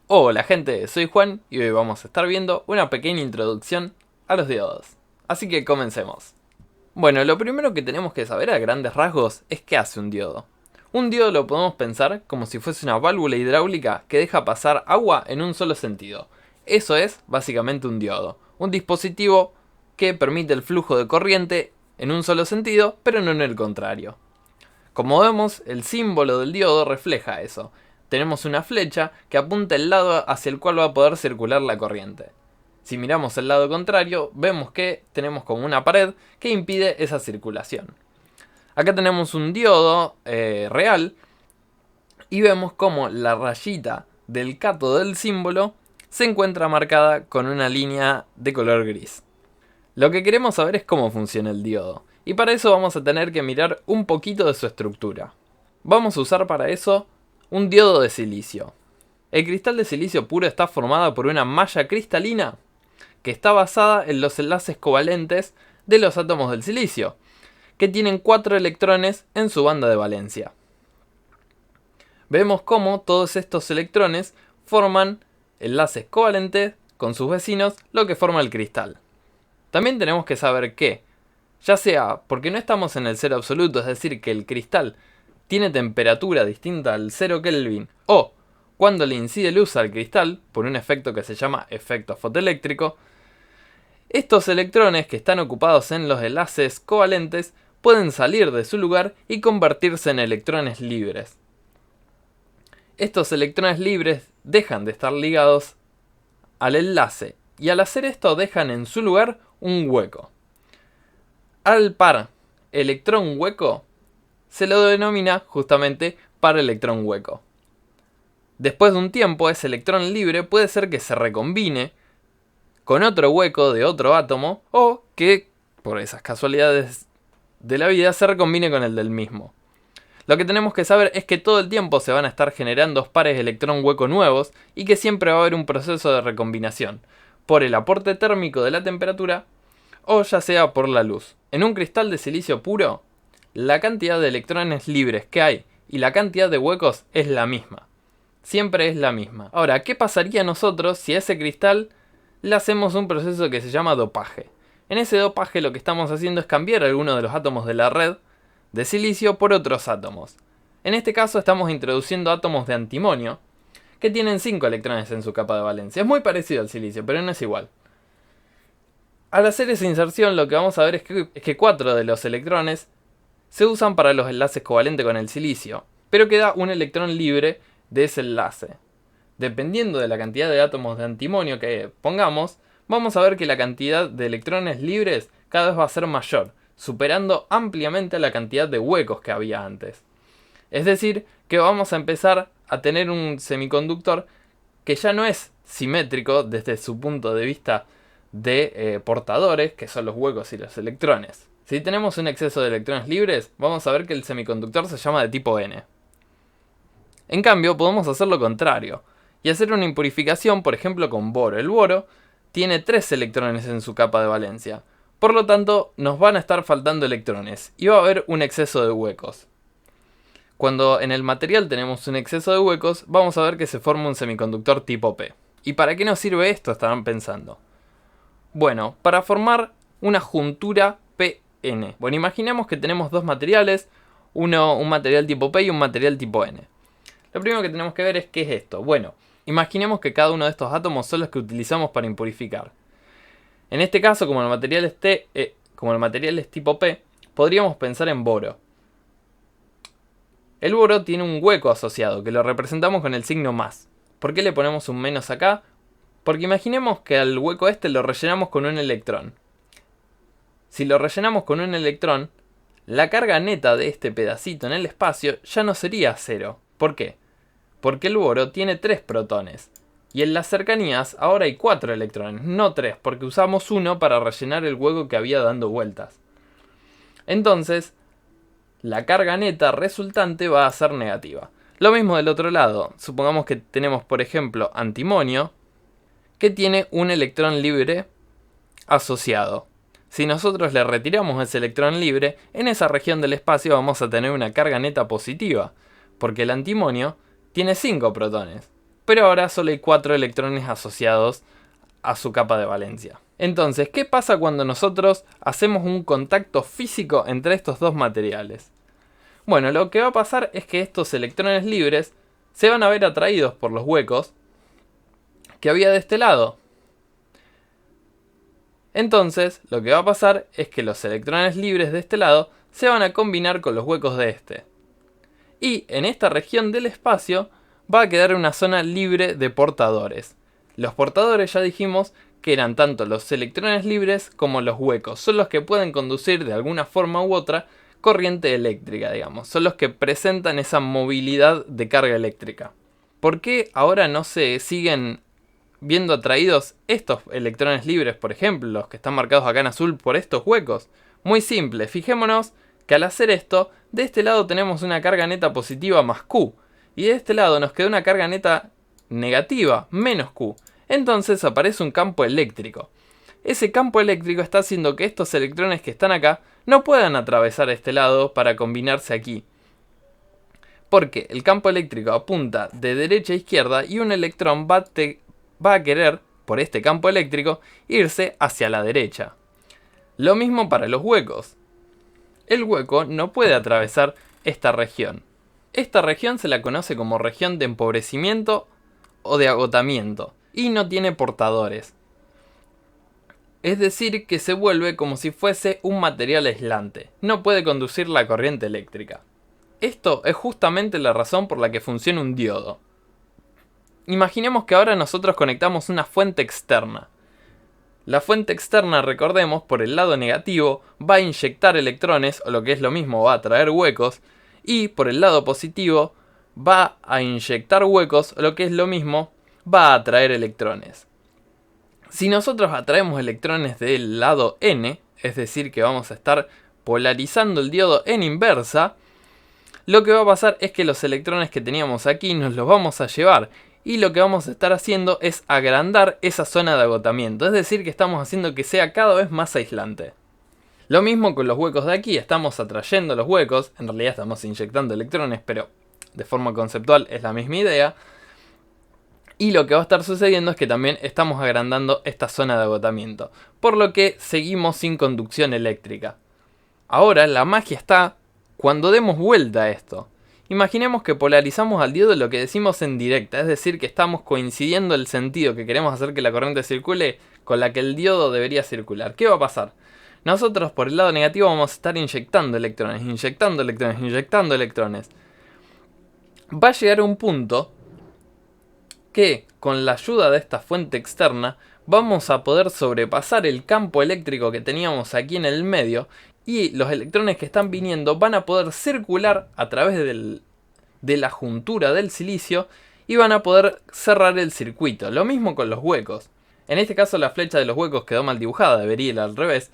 Hola gente, soy Juan y hoy vamos a estar viendo una pequeña introducción a los diodos. Así que comencemos. Bueno, lo primero que tenemos que saber a grandes rasgos es qué hace un diodo. Un diodo lo podemos pensar como si fuese una válvula hidráulica que deja pasar agua en un solo sentido. Eso es básicamente un diodo, un dispositivo que permite el flujo de corriente en un solo sentido, pero no en el contrario. Como vemos, el símbolo del diodo refleja eso. Tenemos una flecha que apunta el lado hacia el cual va a poder circular la corriente. Si miramos el lado contrario, vemos que tenemos como una pared que impide esa circulación. Acá tenemos un diodo real y vemos como la rayita del cátodo del símbolo se encuentra marcada con una línea de color gris. Lo que queremos saber es cómo funciona el diodo, y para eso vamos a tener que mirar un poquito de su estructura. Vamos a usar para eso un diodo de silicio. El cristal de silicio puro está formado por una malla cristalina que está basada en los enlaces covalentes de los átomos del silicio, que tienen 4 electrones en su banda de valencia. Vemos cómo todos estos electrones forman enlaces covalentes con sus vecinos, lo que forma el cristal. También tenemos que saber que, ya sea porque no estamos en el cero absoluto, es decir, que el cristal tiene temperatura distinta al 0 Kelvin, o cuando le incide luz al cristal, por un efecto que se llama efecto fotoeléctrico, estos electrones que están ocupados en los enlaces covalentes pueden salir de su lugar y convertirse en electrones libres. Estos electrones libres dejan de estar ligados al enlace, y al hacer esto dejan en su lugar un hueco. Al par electrón hueco se lo denomina justamente par electrón hueco. Después de un tiempo, ese electrón libre puede ser que se recombine con otro hueco de otro átomo, o que, por esas casualidades de la vida, se recombine con el del mismo. Lo que tenemos que saber es que todo el tiempo se van a estar generando pares electrón hueco nuevos y que siempre va a haber un proceso de recombinación por el aporte térmico de la temperatura o ya sea por la luz. En un cristal de silicio puro, la cantidad de electrones libres que hay y la cantidad de huecos es la misma. Siempre es la misma. Ahora, ¿qué pasaría a nosotros si a ese cristal le hacemos un proceso que se llama dopaje? En ese dopaje lo que estamos haciendo es cambiar algunos de los átomos de la red de silicio por otros átomos. En este caso estamos introduciendo átomos de antimonio que tienen 5 electrones en su capa de valencia. Es muy parecido al silicio, pero no es igual. Al hacer esa inserción lo que vamos a ver es que 4 de los electrones se usan para los enlaces covalentes con el silicio, pero queda un electrón libre de ese enlace. Dependiendo de la cantidad de átomos de antimonio que pongamos, vamos a ver que la cantidad de electrones libres cada vez va a ser mayor, superando ampliamente la cantidad de huecos que había antes. Es decir, que vamos a empezar a tener un semiconductor que ya no es simétrico desde su punto de vista de portadores, que son los huecos y los electrones. Si tenemos un exceso de electrones libres, vamos a ver que el semiconductor se llama de tipo N. En cambio, podemos hacer lo contrario y hacer una impurificación, por ejemplo, con boro. El boro tiene 3 electrones en su capa de valencia. Por lo tanto, nos van a estar faltando electrones y va a haber un exceso de huecos. Cuando en el material tenemos un exceso de huecos, vamos a ver que se forma un semiconductor tipo P. ¿Y para qué nos sirve esto? Estarán pensando. Bueno, para formar una juntura PN. Bueno, imaginemos que tenemos dos materiales, un material tipo P y un material tipo N. Lo primero que tenemos que ver es qué es esto. Bueno, imaginemos que cada uno de estos átomos son los que utilizamos para impurificar. En este caso, como el material es tipo P, podríamos pensar en boro. El boro tiene un hueco asociado, que lo representamos con el signo más. ¿Por qué le ponemos un menos acá? Porque imaginemos que al hueco este lo rellenamos con un electrón. Si lo rellenamos con un electrón, la carga neta de este pedacito en el espacio ya no sería 0. ¿Por qué? Porque el boro tiene 3 protones. Y en las cercanías ahora hay 4 electrones, no 3, porque usamos uno para rellenar el hueco que había dando vueltas. Entonces, la carga neta resultante va a ser negativa. Lo mismo del otro lado. Supongamos que tenemos, por ejemplo, antimonio, que tiene un electrón libre asociado. Si nosotros le retiramos ese electrón libre, en esa región del espacio vamos a tener una carga neta positiva, porque el antimonio tiene 5 protones. pero ahora solo hay 4 electrones asociados a su capa de valencia. Entonces, ¿qué pasa cuando nosotros hacemos un contacto físico entre estos dos materiales? Bueno, lo que va a pasar es que estos electrones libres se van a ver atraídos por los huecos que había de este lado. Entonces, lo que va a pasar es que los electrones libres de este lado se van a combinar con los huecos de este. Y en esta región del espacio va a quedar una zona libre de portadores. Los portadores ya dijimos que eran tanto los electrones libres como los huecos. Son los que pueden conducir de alguna forma u otra corriente eléctrica, digamos. Son los que presentan esa movilidad de carga eléctrica. ¿Por qué ahora no se siguen viendo atraídos estos electrones libres, por ejemplo, los que están marcados acá en azul por estos huecos? Muy simple, fijémonos que al hacer esto, de este lado tenemos una carga neta positiva más Q, y de este lado nos queda una carga neta negativa menos Q. Entonces aparece un campo eléctrico. Ese campo eléctrico está haciendo que estos electrones que están acá no puedan atravesar este lado para combinarse aquí. Porque el campo eléctrico apunta de derecha a izquierda y un electrón va a querer, por este campo eléctrico, irse hacia la derecha. Lo mismo para los huecos. El hueco no puede atravesar esta región. Esta región se la conoce como región de empobrecimiento o de agotamiento y no tiene portadores. Es decir, que se vuelve como si fuese un material aislante. No puede conducir la corriente eléctrica. Esto es justamente la razón por la que funciona un diodo. Imaginemos que ahora nosotros conectamos una fuente externa. La fuente externa, recordemos, por el lado negativo va a inyectar electrones, o lo que es lo mismo, va a atraer huecos, y por el lado positivo va a inyectar huecos, o lo que es lo mismo, va a atraer electrones. Si nosotros atraemos electrones del lado N, es decir que vamos a estar polarizando el diodo en inversa, lo que va a pasar es que los electrones que teníamos aquí nos los vamos a llevar, y lo que vamos a estar haciendo es agrandar esa zona de agotamiento, es decir que estamos haciendo que sea cada vez más aislante. Lo mismo con los huecos de aquí, estamos atrayendo los huecos, en realidad estamos inyectando electrones, pero de forma conceptual es la misma idea. Y lo que va a estar sucediendo es que también estamos agrandando esta zona de agotamiento, por lo que seguimos sin conducción eléctrica. Ahora la magia está cuando demos vuelta a esto. Imaginemos que polarizamos al diodo lo que decimos en directa, es decir que estamos coincidiendo el sentido que queremos hacer que la corriente circule con la que el diodo debería circular. ¿Qué va a pasar? Nosotros por el lado negativo vamos a estar inyectando electrones, inyectando electrones, inyectando electrones. Va a llegar un punto que con la ayuda de esta fuente externa vamos a poder sobrepasar el campo eléctrico que teníamos aquí en el medio y los electrones que están viniendo van a poder circular a través de la juntura del silicio y van a poder cerrar el circuito. Lo mismo con los huecos. En este caso la flecha de los huecos quedó mal dibujada, debería ir al revés.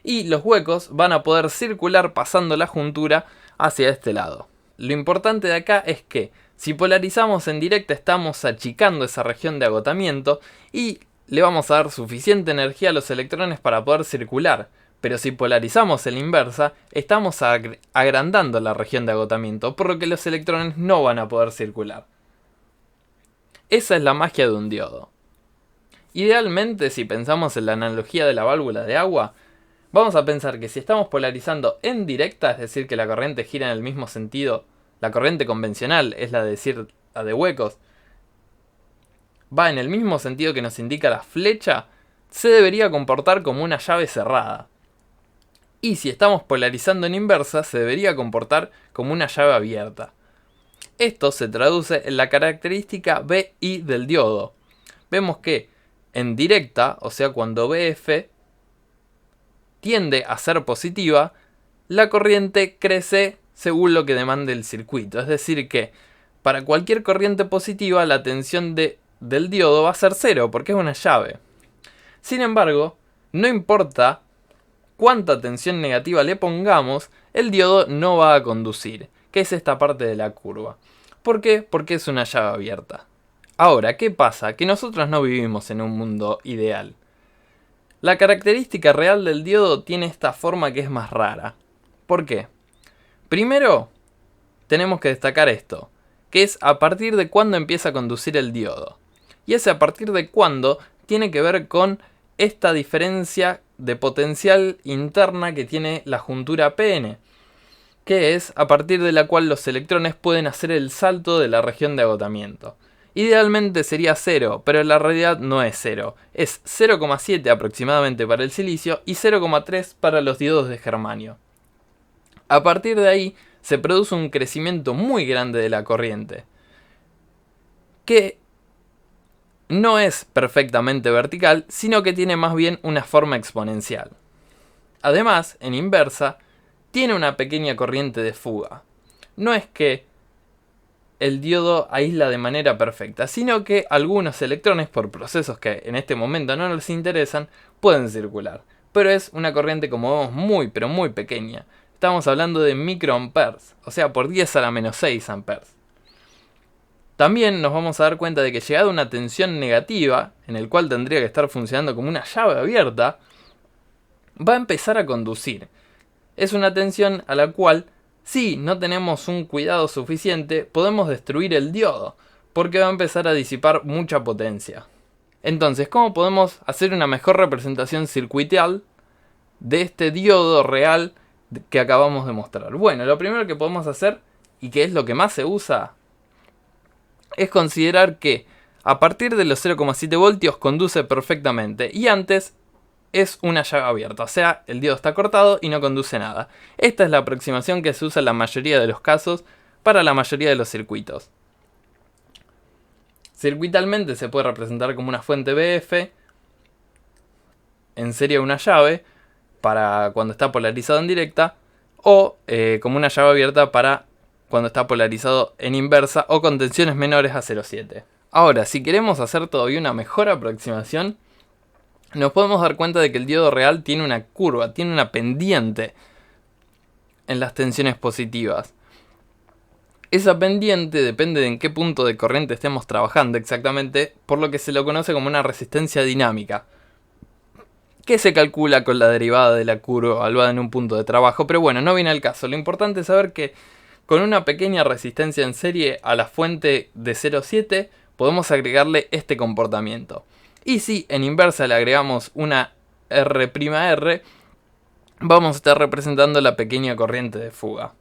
Y los huecos van a poder circular pasando la juntura hacia este lado. Lo importante de acá es que si polarizamos en directa estamos achicando esa región de agotamiento y le vamos a dar suficiente energía a los electrones para poder circular. Pero si polarizamos en la inversa, estamos agrandando la región de agotamiento, por lo que los electrones no van a poder circular. Esa es la magia de un diodo. Idealmente, si pensamos en la analogía de la válvula de agua, vamos a pensar que si estamos polarizando en directa, es decir que la corriente gira en el mismo sentido, la corriente convencional es la de huecos, va en el mismo sentido que nos indica la flecha, se debería comportar como una llave cerrada. Y si estamos polarizando en inversa, se debería comportar como una llave abierta. Esto se traduce en la característica BI del diodo. Vemos que en directa, o sea cuando BF tiende a ser positiva, la corriente crece según lo que demande el circuito. Es decir que para cualquier corriente positiva la tensión del diodo va a ser cero porque es una llave. Sin embargo, no importa cuánta tensión negativa le pongamos, el diodo no va a conducir, que es esta parte de la curva. ¿Por qué? Porque es una llave abierta. Ahora, ¿qué pasa? Que nosotros no vivimos en un mundo ideal. La característica real del diodo tiene esta forma que es más rara. ¿Por qué? Primero, tenemos que destacar esto, que es a partir de cuándo empieza a conducir el diodo. Y ese a partir de cuándo tiene que ver con esta diferencia de potencial interna que tiene la juntura PN, que es a partir de la cual los electrones pueden hacer el salto de la región de agotamiento. Idealmente sería 0, pero en la realidad no es 0. Es 0,7 aproximadamente para el silicio y 0,3 para los diodos de germanio. A partir de ahí se produce un crecimiento muy grande de la corriente, que no es perfectamente vertical, sino que tiene más bien una forma exponencial. Además, en inversa, tiene una pequeña corriente de fuga. No es que el diodo aísla de manera perfecta, sino que algunos electrones, por procesos que en este momento no nos interesan, pueden circular. Pero es una corriente, como vemos, muy pero muy pequeña. Estamos hablando de microamperes, o sea, por 10 a la menos 6 amperes. También nos vamos a dar cuenta de que llegada a una tensión negativa, en el cual tendría que estar funcionando como una llave abierta, va a empezar a conducir. Es una tensión a la cual, si no tenemos un cuidado suficiente, podemos destruir el diodo, porque va a empezar a disipar mucha potencia. Entonces, ¿cómo podemos hacer una mejor representación circuital de este diodo real que acabamos de mostrar? Bueno, lo primero que podemos hacer, y que es lo que más se usa, es considerar que a partir de los 0,7 voltios conduce perfectamente y antes es una llave abierta, o sea, el diodo está cortado y no conduce nada. Esta es la aproximación que se usa en la mayoría de los casos para la mayoría de los circuitos. Circuitalmente se puede representar como una fuente BF en serie una llave para cuando está polarizado en directa, o como una llave abierta para cuando está polarizado en inversa o con tensiones menores a 0,7. Ahora, si queremos hacer todavía una mejor aproximación, nos podemos dar cuenta de que el diodo real tiene una curva, tiene una pendiente en las tensiones positivas. Esa pendiente depende de en qué punto de corriente estemos trabajando exactamente, por lo que se lo conoce como una resistencia dinámica, que se calcula con la derivada de la curva evaluada en un punto de trabajo, pero bueno, no viene al caso. Lo importante es saber que con una pequeña resistencia en serie a la fuente de 0,7 podemos agregarle este comportamiento. Y si en inversa le agregamos una R', vamos a estar representando la pequeña corriente de fuga.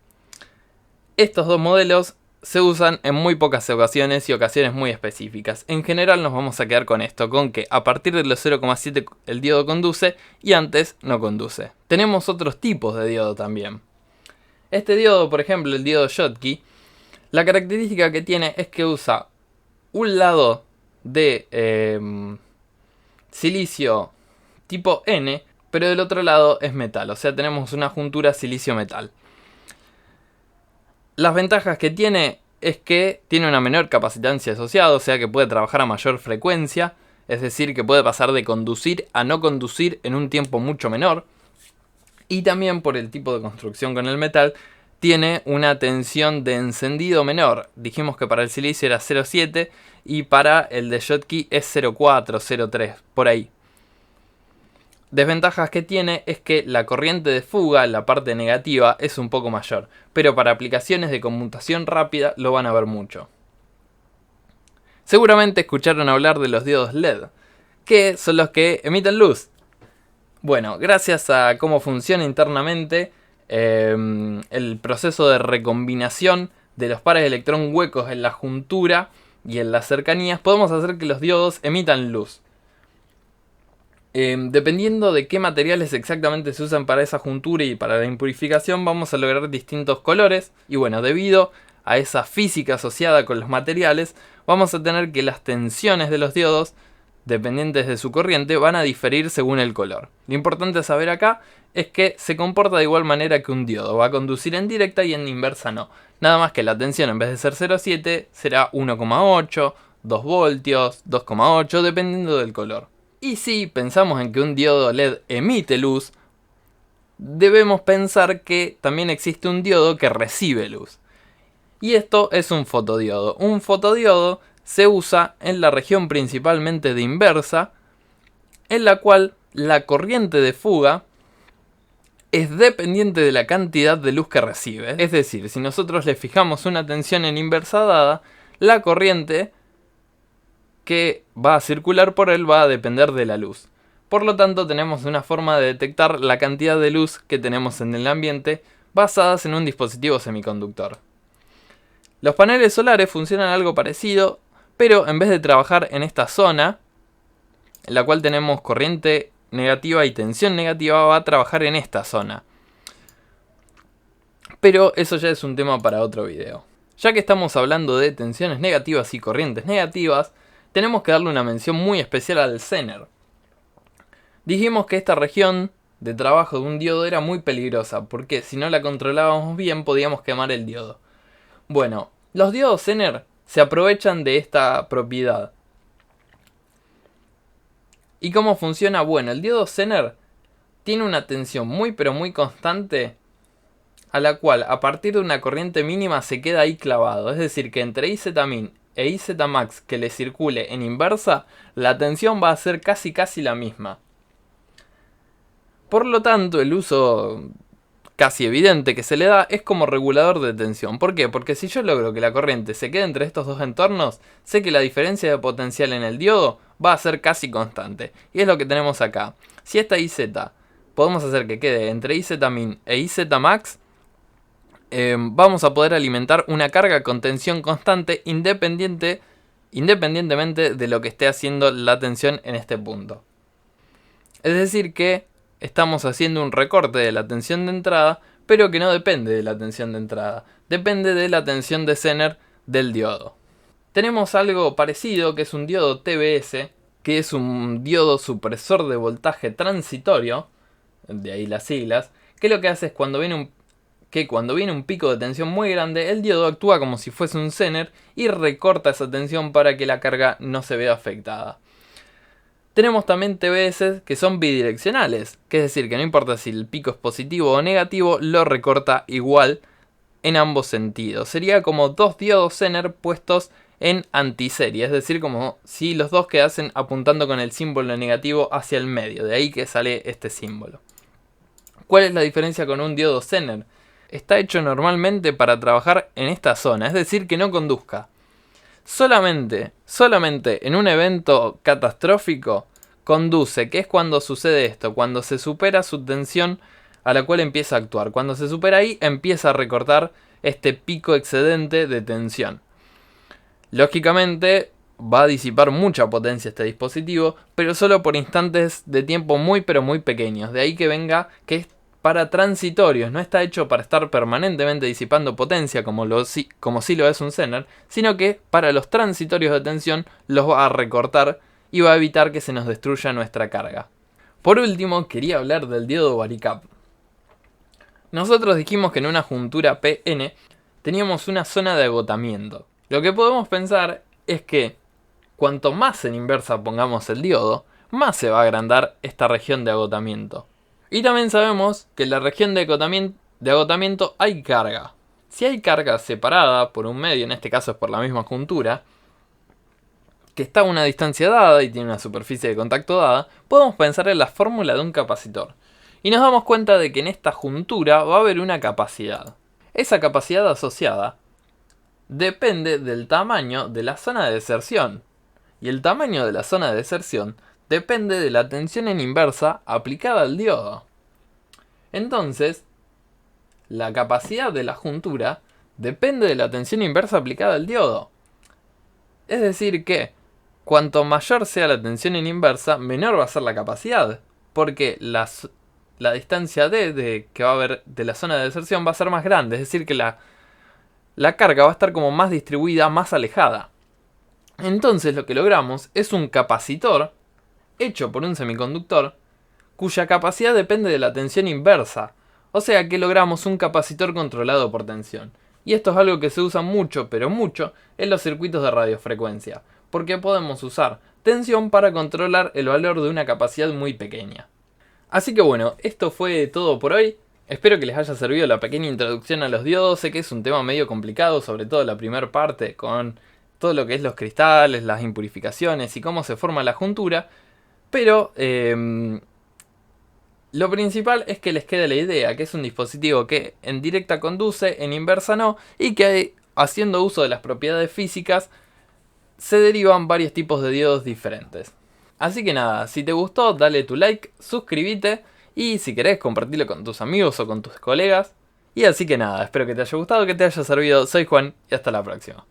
Estos dos modelos se usan en muy pocas ocasiones y ocasiones muy específicas. En general nos vamos a quedar con esto, con que a partir de los 0,7 el diodo conduce y antes no conduce. Tenemos otros tipos de diodo también. Este diodo, por ejemplo, el diodo Schottky, la característica que tiene es que usa un lado de silicio tipo N, pero del otro lado es metal, o sea, tenemos una juntura silicio-metal. Las ventajas que tiene es que tiene una menor capacitancia asociada, o sea que puede trabajar a mayor frecuencia, es decir, que puede pasar de conducir a no conducir en un tiempo mucho menor. Y también por el tipo de construcción con el metal, tiene una tensión de encendido menor. Dijimos que para el silicio era 0,7 y para el de Schottky es 0,4, 0,3, por ahí. Desventajas que tiene es que la corriente de fuga, la parte negativa, es un poco mayor, pero para aplicaciones de conmutación rápida lo van a ver mucho. Seguramente escucharon hablar de los diodos LED, que son los que emiten luz. Bueno, gracias a cómo funciona internamente el proceso de recombinación de los pares de electrón huecos en la juntura y en las cercanías, podemos hacer que los diodos emitan luz. Dependiendo de qué materiales exactamente se usan para esa juntura y para la impurificación, vamos a lograr distintos colores. Y bueno, debido a esa física asociada con los materiales, vamos a tener que las tensiones de los diodos, dependientes de su corriente, van a diferir según el color. Lo importante a saber acá es que se comporta de igual manera que un diodo. Va a conducir en directa y en inversa no. Nada más que la tensión, en vez de ser 0,7, será 1,8, 2 voltios, 2,8, dependiendo del color. Y si pensamos en que un diodo LED emite luz, debemos pensar que también existe un diodo que recibe luz. Y esto es un fotodiodo. Un fotodiodo se usa en la región principalmente de inversa, en la cual la corriente de fuga es dependiente de la cantidad de luz que recibe. Es decir, si nosotros le fijamos una tensión en inversa dada, la corriente que va a circular por él va a depender de la luz. Por lo tanto, tenemos una forma de detectar la cantidad de luz que tenemos en el ambiente basadas en un dispositivo semiconductor. Los paneles solares funcionan algo parecido, pero en vez de trabajar en esta zona, en la cual tenemos corriente negativa y tensión negativa, va a trabajar en esta zona. Pero eso ya es un tema para otro video. Ya que estamos hablando de tensiones negativas y corrientes negativas, tenemos que darle una mención muy especial al Zener. Dijimos que esta región de trabajo de un diodo era muy peligrosa, porque si no la controlábamos bien podíamos quemar el diodo. Bueno, los diodos Zener se aprovechan de esta propiedad. ¿Y cómo funciona? Bueno, el diodo Zener tiene una tensión muy pero muy constante, a la cual a partir de una corriente mínima se queda ahí clavado. Es decir, que entre Imin e Izmax que le circule en inversa, la tensión va a ser casi la misma. Por lo tanto, el uso casi evidente que se le da es como regulador de tensión. ¿Por qué? Porque si yo logro que la corriente se quede entre estos dos entornos, sé que la diferencia de potencial en el diodo va a ser casi constante. Y es lo que tenemos acá. Si esta IZ podemos hacer que quede entre Izmin e Izmax, vamos a poder alimentar una carga con tensión constante independientemente de lo que esté haciendo la tensión en este punto. Es decir que estamos haciendo un recorte de la tensión de entrada, pero que no depende de la tensión de entrada, depende de la tensión de Zener del diodo. Tenemos algo parecido que es un diodo TBS, que es un diodo supresor de voltaje transitorio, de ahí las siglas, que lo que hace es cuando viene un pico de tensión muy grande, el diodo actúa como si fuese un Zener y recorta esa tensión para que la carga no se vea afectada. Tenemos también TBS que son bidireccionales, que es decir que no importa si el pico es positivo o negativo, lo recorta igual en ambos sentidos. Sería como dos diodos Zener puestos en antiserie, es decir, como si los dos quedasen apuntando con el símbolo negativo hacia el medio, de ahí que sale este símbolo. ¿Cuál es la diferencia con un diodo Zener? Está hecho normalmente para trabajar en esta zona, es decir, que no conduzca. Solamente en un evento catastrófico conduce, que es cuando sucede esto, cuando se supera su tensión a la cual empieza a actuar. Cuando se supera ahí, empieza a recortar este pico excedente de tensión. Lógicamente va a disipar mucha potencia este dispositivo, pero solo por instantes de tiempo muy pero muy pequeños. De ahí que venga que es para transitorios, no está hecho para estar permanentemente disipando potencia como sí lo es un Zener, sino que para los transitorios de tensión los va a recortar y va a evitar que se nos destruya nuestra carga. Por último, quería hablar del diodo varicap. Nosotros dijimos que en una juntura PN teníamos una zona de agotamiento. Lo que podemos pensar es que cuanto más en inversa pongamos el diodo, más se va a agrandar esta región de agotamiento. Y también sabemos que en la región de agotamiento hay carga. Si hay carga separada por un medio, en este caso es por la misma juntura, que está a una distancia dada y tiene una superficie de contacto dada, podemos pensar en la fórmula de un capacitor. Y nos damos cuenta de que en esta juntura va a haber una capacidad. Esa capacidad asociada depende del tamaño de la zona de deserción. Y el tamaño de la zona de deserción depende de la tensión en inversa aplicada al diodo. Entonces, la capacidad de la juntura depende de la tensión inversa aplicada al diodo. Es decir que, cuanto mayor sea la tensión en inversa, menor va a ser la capacidad. Porque la distancia D que va a haber de la zona de deserción va a ser más grande. Es decir que la carga va a estar como más distribuida, más alejada. Entonces lo que logramos es un capacitor hecho por un semiconductor cuya capacidad depende de la tensión inversa. O sea que logramos un capacitor controlado por tensión. Y esto es algo que se usa mucho, pero mucho, en los circuitos de radiofrecuencia. Porque podemos usar tensión para controlar el valor de una capacidad muy pequeña. Así que bueno, esto fue todo por hoy. Espero que les haya servido la pequeña introducción a los diodos. Sé que es un tema medio complicado, sobre todo la primera parte, con todo lo que es los cristales, las impurificaciones y cómo se forma la juntura. Pero Lo principal es que les quede la idea, que es un dispositivo que en directa conduce, en inversa no, y que haciendo uso de las propiedades físicas se derivan varios tipos de diodos diferentes. Así que nada, si te gustó dale tu like, suscríbete y si querés compartirlo con tus amigos o con tus colegas. Y así que nada, espero que te haya gustado, que te haya servido, soy Juan y hasta la próxima.